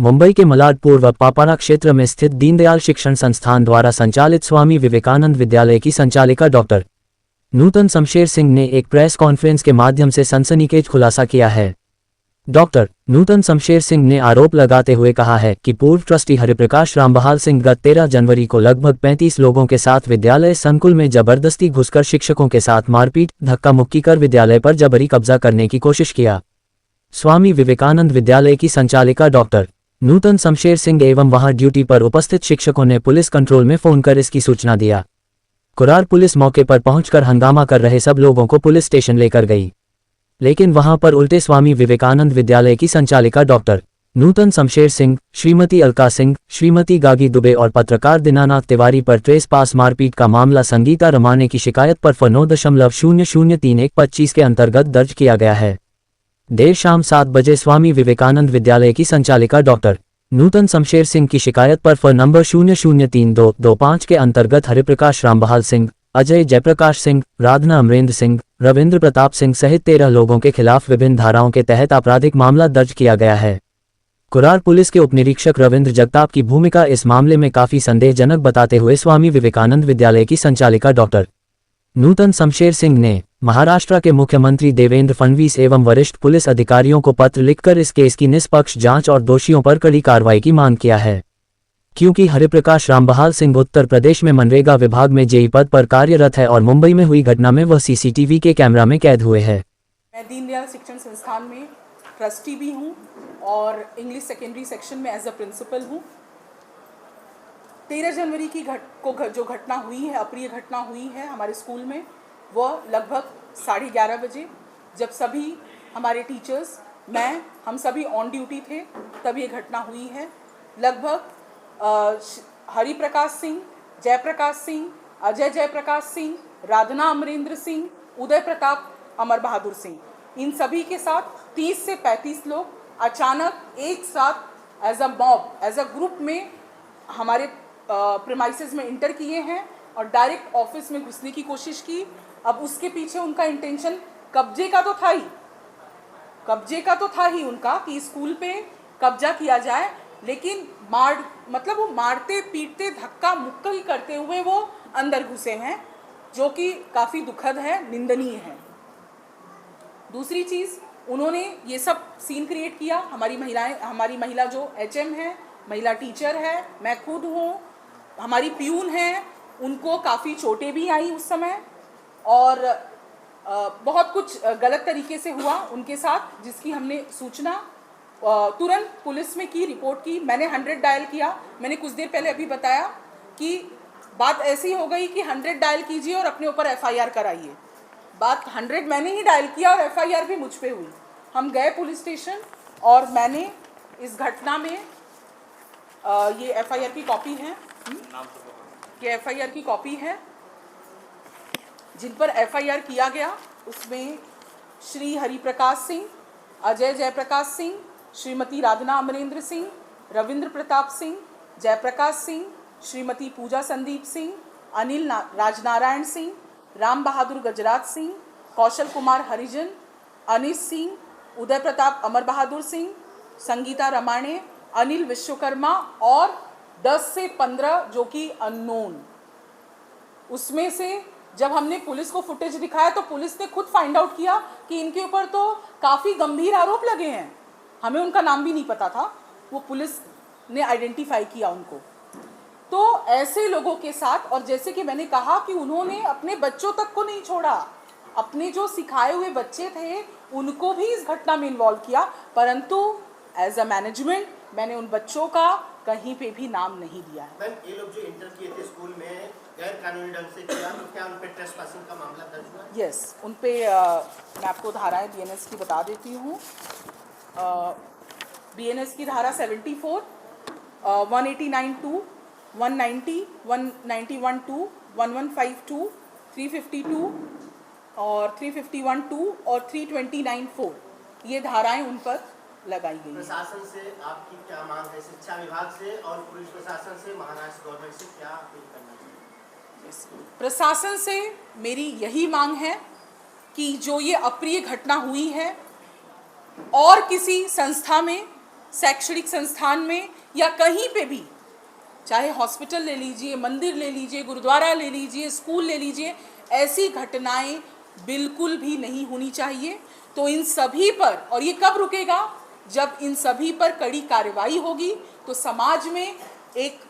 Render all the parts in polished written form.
मुंबई के मलाडपुर व पापारा क्षेत्र में स्थित दीनदयाल शिक्षण संस्थान द्वारा संचालित स्वामी विवेकानंद विद्यालय की संचालिका डॉक्टर नूतन शमशेर सिंह ने एक प्रेस कॉन्फ्रेंस के माध्यम से सनसनीखेज खुलासा किया है। डॉक्टर नूतन शमशेर सिंह ने आरोप लगाते हुए कहा है कि पूर्व ट्रस्टी हरिप्रकाश रामबहाल सिंह गत 13 जनवरी को लगभग 35 लोगों के साथ विद्यालय संकुल में जबरदस्ती घुसकर शिक्षकों के साथ मारपीट धक्का मुक्की कर विद्यालय पर जबरी कब्जा करने की कोशिश किया। स्वामी विवेकानंद विद्यालय की संचालिका डॉक्टर नूतन शमशेर सिंह एवं वहां ड्यूटी पर उपस्थित शिक्षकों ने पुलिस कंट्रोल में फोन कर इसकी सूचना दिया। कुरार पुलिस मौके पर पहुंचकर हंगामा कर रहे सब लोगों को पुलिस स्टेशन लेकर गई, लेकिन वहां पर उल्टे स्वामी विवेकानंद विद्यालय की संचालिका डॉक्टर नूतन शमशेर सिंह, श्रीमती अलका सिंह, श्रीमती गागी दुबे और पत्रकार दीनानाथ तिवारी पर ट्रेस पास मारपीट का मामला संगीता रमाने की शिकायत पर F9.003125 के अंतर्गत दर्ज किया गया है। देर शाम 7 बजे स्वामी विवेकानंद विद्यालय की संचालिका डॉक्टर नूतन शमशेर सिंह की शिकायत पर फ नंबर 003225 के अंतर्गत हरिप्रकाश रामबहाल सिंह, अजय जयप्रकाश सिंह, राधना अमरेंद्र सिंह, रविंद्र प्रताप सिंह सहित 13 लोगों के खिलाफ विभिन्न धाराओं के तहत आपराधिक मामला दर्ज किया गया है। कुरार पुलिस के उपनिरीक्षक रविंद्र जगताप की भूमिका इस मामले में काफी संदेहजनक बताते हुए स्वामी विवेकानंद विद्यालय की संचालिका डॉक्टर नूतन शमशेर सिंह ने महाराष्ट्र के मुख्यमंत्री देवेंद्र फडणवीस एवं वरिष्ठ पुलिस अधिकारियों को पत्र लिखकर इस केस की निष्पक्ष जांच और दोषियों पर कड़ी कार्रवाई की मांग किया है, क्योंकि हरिप्रकाश रामबहाल सिंह उत्तर प्रदेश में मनरेगा विभाग में जेई पद पर कार्यरत है और मुंबई में हुई घटना में वह सीसीटीवी के कैमरा में कैद हुए हैं। मैं दीनदयाल शिक्षण संस्थान में ट्रस्टी भी हूँ और इंग्लिश सेकेंडरी सेक्शन में एज अ प्रिंसिपल हूँ। 13 जनवरी की जो घटना हुई है, अप्रिय घटना हुई है हमारे स्कूल में, वह लगभग 11:30 बजे, जब सभी हमारे टीचर्स, हम सभी ऑन ड्यूटी थे, तब ये घटना हुई है। लगभग हरिप्रकाश सिंह, जयप्रकाश सिंह, अजय जयप्रकाश सिंह, राधना अमरेंद्र सिंह, उदय प्रताप अमर बहादुर सिंह, इन सभी के साथ 30 से 35 लोग अचानक एक साथ as a mob, as a group में हमारे प्रीमाइसेस में इंटर किए हैं और डायरेक्ट ऑफिस में घुसने की कोशिश की। अब उसके पीछे उनका इंटेंशन कब्जे का तो था ही उनका कि स्कूल पे कब्जा किया जाए, लेकिन वो मारते पीटते धक्का मुक्की करते हुए वो अंदर घुसे हैं, जो कि काफ़ी दुखद है, निंदनीय है। दूसरी चीज़, उन्होंने ये सब सीन क्रिएट किया। हमारी महिला जो HM है, महिला टीचर है, मैं खुद हूँ, हमारी प्यून है, उनको काफ़ी चोटें भी आई उस समय और बहुत कुछ गलत तरीके से हुआ उनके साथ, जिसकी हमने सूचना तुरंत पुलिस में की, रिपोर्ट की। मैंने 100 डायल किया। मैंने कुछ देर पहले अभी बताया कि बात ऐसी हो गई कि 100 डायल कीजिए और अपने ऊपर FIR कराइए। बात 100 मैंने ही डायल किया और FIR भी मुझ पे हुई। हम गए पुलिस स्टेशन और मैंने इस घटना में ये FIR की कॉपी है, ये FIR की कॉपी है जिन पर FIR किया गया। उसमें श्री हरिप्रकाश सिंह, अजय जयप्रकाश सिंह, श्रीमती राधना अमरेंद्र सिंह, रविंद्र प्रताप सिंह, जयप्रकाश सिंह, श्रीमती पूजा संदीप सिंह, अनिल राजनारायण सिंह, राम बहादुर गजराज सिंह, कौशल कुमार हरिजन, अनिश सिंह, उदय प्रताप अमर बहादुर सिंह, संगीता रमाणे, अनिल विश्वकर्मा और 10 से 15 जो कि अननोन। उसमें से जब हमने पुलिस को फुटेज दिखाया तो पुलिस ने खुद फाइंड आउट किया कि इनके ऊपर तो काफ़ी गंभीर आरोप लगे हैं। हमें उनका नाम भी नहीं पता था, वो पुलिस ने आइडेंटिफाई किया उनको। तो ऐसे लोगों के साथ, और जैसे कि मैंने कहा कि उन्होंने अपने बच्चों तक को नहीं छोड़ा, अपने जो सिखाए हुए बच्चे थे उनको भी इस घटना में इन्वॉल्व किया, परंतु एज अ मैनेजमेंट मैंने उन बच्चों का कहीं पे भी नाम नहीं दिया है। मैम, ये लोग जो इंटर किए थे स्कूल में गैर कानूनी ढंग से किया, तो क्या उन पे ट्रेसपासिंग का मामला दर्ज हुआ? यस, उन पे मैं आपको धाराएं BNS की बता देती हूँ। BNS की धारा 74, 189(2), 190, 191(2), 1152, 352 और 351(2) और 329(4), ये धाराएं उन पर लगाई गई। प्रशासन से आपकी क्या मांग है? शिक्षा विभाग से और पुलिस प्रशासन से, महाराष्ट्र गवर्नमेंट से क्या अपील करना चाहिए? प्रशासन से मेरी यही मांग है कि जो ये अप्रिय घटना हुई है और किसी संस्था में शैक्षणिक संस्थान में या कहीं पे भी, चाहे हॉस्पिटल ले लीजिए, मंदिर ले लीजिए, गुरुद्वारा ले लीजिए, स्कूल ले लीजिए, ऐसी घटनाएं बिल्कुल भी नहीं होनी चाहिए। तो इन सभी पर, और ये कब रुकेगा, जब इन सभी पर कड़ी कार्रवाई होगी तो समाज में एक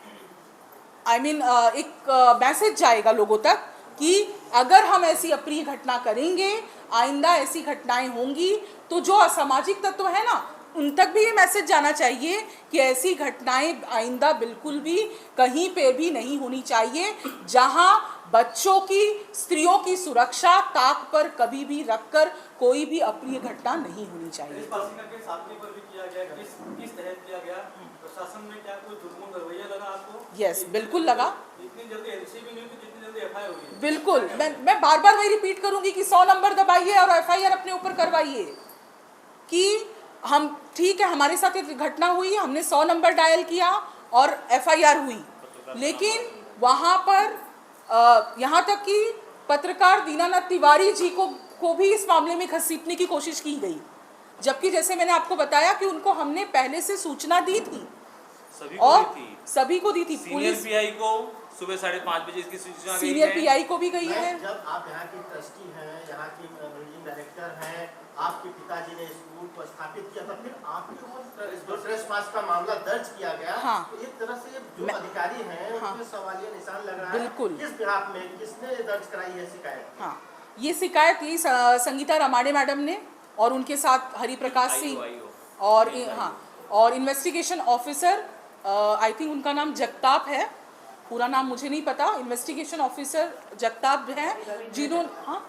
एक मैसेज जाएगा लोगों तक कि अगर हम ऐसी अप्रिय घटना करेंगे, आइंदा ऐसी घटनाएं होंगी, तो जो असामाजिक तत्व है ना, उन तक भी ये मैसेज जाना चाहिए कि ऐसी घटनाएं आइंदा बिल्कुल भी कहीं पे भी नहीं होनी चाहिए, जहां बच्चों की, स्त्रियों की सुरक्षा ताक पर कभी भी रखकर कोई भी अप्रिय घटना नहीं होनी चाहिए। इस पासिंग के साथी पर भी किया गया, किस तरह किया गया, प्रशासन में क्या कोई दुर्गुण रवैया लगा आपको? यस, बिल्कुल लगा। इतनी जल्दी एलसी भी नहीं हुई, जितनी जल्दी एफआईआर हुई। बिल्कुल, मैं बार बार वही रिपीट करूंगी कि 100 नंबर दबाइए और एफआईआर अपने ऊपर करवाइए कि हम, ठीक है, हमारे साथ एक घटना हुई, हमने 100 नंबर डायल किया और एफआईआर हुई, लेकिन वहाँ पर यहाँ तक कि पत्रकार दीनानाथ तिवारी जी को भी इस मामले में घसीटने की कोशिश की गई, जबकि जैसे मैंने आपको बताया कि उनको हमने पहले से सूचना दी थी, सभी को दी थी। पुलिस पीआई को सुबह 5:30 बजे इसकी सूचना, सीनियर पीआई को भी गई है। जब आप यहाँ की ट्रस्टी हैं, यहाँ की मैनेजिंग डायरेक्टर हैं, आपके पिताजी ने स्कूल को स्थापित किया था, फिर आपके ऊपर ट्रेसपास का मामला दर्ज किया गया। हाँ। तो एक तरह से जो अधिकारी हैं, हाँ। उसमें सवालिया निशान लग रहा बिल्कुल। है। किस बिहाफ में, किसने दर्ज कराई है शिकायत? हाँ, ये शिकायत यही संगीता रामाडे मैडम ने और उनके साथ हरिप्रकाश सिंह और हाँ, और इन्वेस्टिगेशन ऑफिसर, आई थिंक उनका नाम जगताप है, पूरा नाम मुझे नहीं पता, इन्वेस्टिगेशन ऑफिसर जगताप हैं, जिन्होंने, हाँ,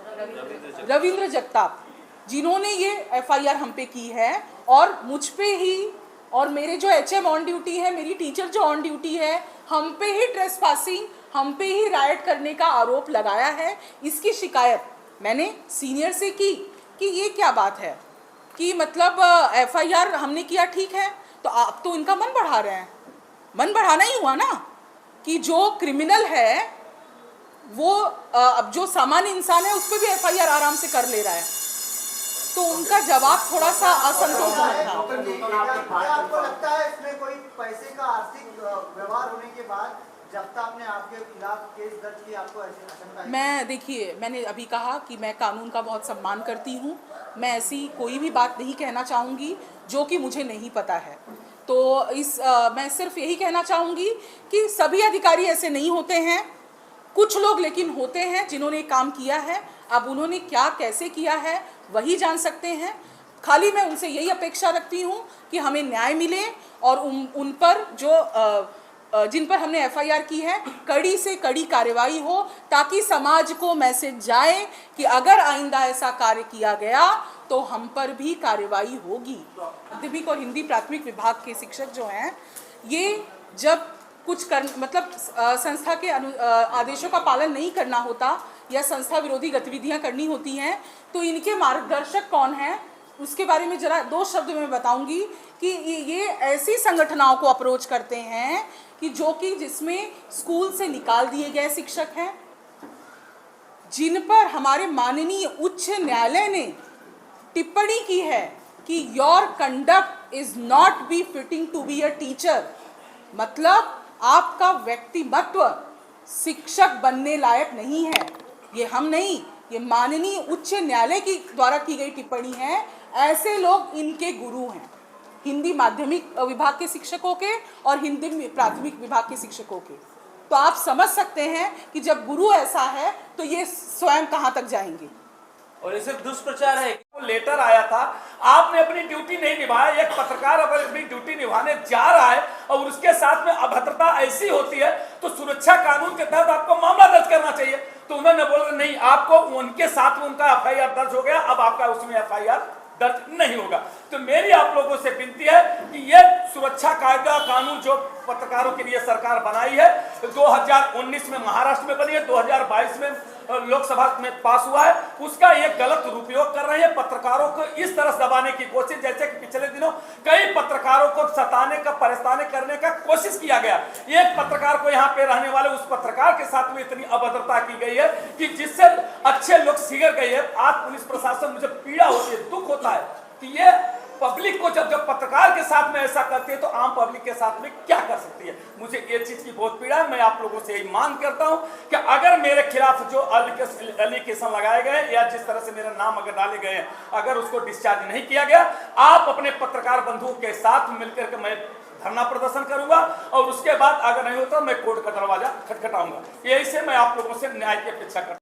रविंद्र जगताप, जिन्होंने ये एफआईआर हम पे की है, और मुझ पे ही, और मेरे जो एचएम ऑन ड्यूटी है, मेरी टीचर जो ऑन ड्यूटी है, हम पे ही ट्रेसपासिंग, हम पे ही राइट करने का आरोप लगाया है। इसकी शिकायत मैंने सीनियर से की कि ये क्या बात है कि मतलब एफआईआर हमने किया, ठीक है, तो आप तो इनका मन बढ़ा रहे हैं। मन बढ़ाना ही हुआ ना कि जो क्रिमिनल है वो अब जो सामान्य इंसान है उस पर भी एफआईआर आराम से कर ले रहा है, तो उनका जवाब थोड़ा सा असंतोषजनक था। आपको लगता है इसमें कोई पैसे का आर्थिक व्यवहार होने के बाद जब तक आपने आपके खिलाफ केस दर्ज किया, आपको ऐसी आशंका है? मैं, देखिए, मैंने अभी कहा कि मैं कानून का बहुत सम्मान करती हूँ, मैं ऐसी कोई भी बात नहीं कहना चाहूँगी जो कि मुझे नहीं पता है। तो मैं सिर्फ यही कहना चाहूँगी कि सभी अधिकारी ऐसे नहीं होते हैं, कुछ लोग लेकिन होते हैं जिन्होंने काम किया है। अब उन्होंने क्या, कैसे किया है, वही जान सकते हैं। खाली मैं उनसे यही अपेक्षा रखती हूँ कि हमें न्याय मिले और उन पर जो जिन पर हमने एफआईआर की है, कड़ी से कड़ी कार्रवाई हो, ताकि समाज को मैसेज जाए कि अगर आइंदा ऐसा कार्य किया गया तो हम पर भी कार्रवाई होगी। माध्यमिक और हिंदी प्राथमिक विभाग के शिक्षक जो हैं, ये जब कुछ कर, मतलब संस्था के आदेशों का पालन नहीं करना होता या संस्था विरोधी गतिविधियां करनी होती हैं, तो इनके मार्गदर्शक कौन हैं, उसके बारे में जरा 2 शब्द में बताऊंगी कि ये ऐसी संगठनों को अप्रोच करते हैं कि जिसमें स्कूल से निकाल दिए गए शिक्षक हैं, जिन पर हमारे माननीय उच्च न्यायालय ने टिप्पणी की है कि your conduct is not be fitting to be a teacher, मतलब आपका व्यक्तिमत्व शिक्षक बनने लायक नहीं है। ये हम नहीं, ये माननीय उच्च न्यायालय की द्वारा की गई टिप्पणी है। ऐसे लोग इनके गुरु हैं, हिंदी माध्यमिक विभाग के शिक्षकों के और हिंदी प्राथमिक विभाग के शिक्षकों के। तो आप समझ सकते हैं कि जब गुरु ऐसा है तो ये स्वयं कहां तक जाएंगे। और ये सिर्फ दुष्प्रचार है। लेटर आया था, आपने अपनी ड्यूटी नहीं निभाया। एक पत्रकार अगर अपनी ड्यूटी निभाने जा रहा है और उसके साथ में अभद्रता ऐसी होती है तो सुरक्षा कानून के तहत आपको मामला दर्ज करना चाहिए। तो उन्होंने बोला नहीं, आपको उनके साथ में उनका एफआईआर दर्ज हो गया, अब आपका उसमें एफआईआर दर्ज नहीं होगा। तो मेरी आप लोगों से विनती है कि ये सुरक्षा कायदा कानून जो पत्रकारों के लिए सरकार बनाई है, 2019 में महाराष्ट्र में बनी है, 2022 में लोकसभा में पास हुआ है, उसका ये गलत उपयोग कर रहे हैं। पत्रकारों को इस तरह दबाने की कोशिश, जैसे कि पिछले दिनों कई पत्रकारों को सताने का, परेशान करने का कोशिश किया गया। एक पत्रकार को यहाँ पे रहने वाले उस पत्रकार के साथ में इतनी अभद्रता की गई है कि जिससे अच्छे लोग सिगड़ गए हैं। आज पुलिस प्रशासन, मुझे पीड़ा होती है, दुख होता है कि ये पब्लिक को जब पत्रकार के साथ में ऐसा करती है तो आम पब्लिक के साथ में क्या कर सकती है। मुझे ये चीज की बहुत पीड़ा है। मैं आप लोगों से यही मांग करता हूं कि अगर मेरे खिलाफ जो एलिगेशन लगाए गए या जिस तरह से मेरा नाम अगर डाले गए हैं, अगर उसको डिस्चार्ज नहीं किया गया, आप अपने पत्रकार बंधुओं के साथ मिलकर के मैं धरना प्रदर्शन करूंगा और उसके बाद अगर नहीं होता मैं कोर्ट का दरवाजा खटखटाऊंगा। यही से मैं आप लोगों से न्याय की अपेक्षा करता हूं।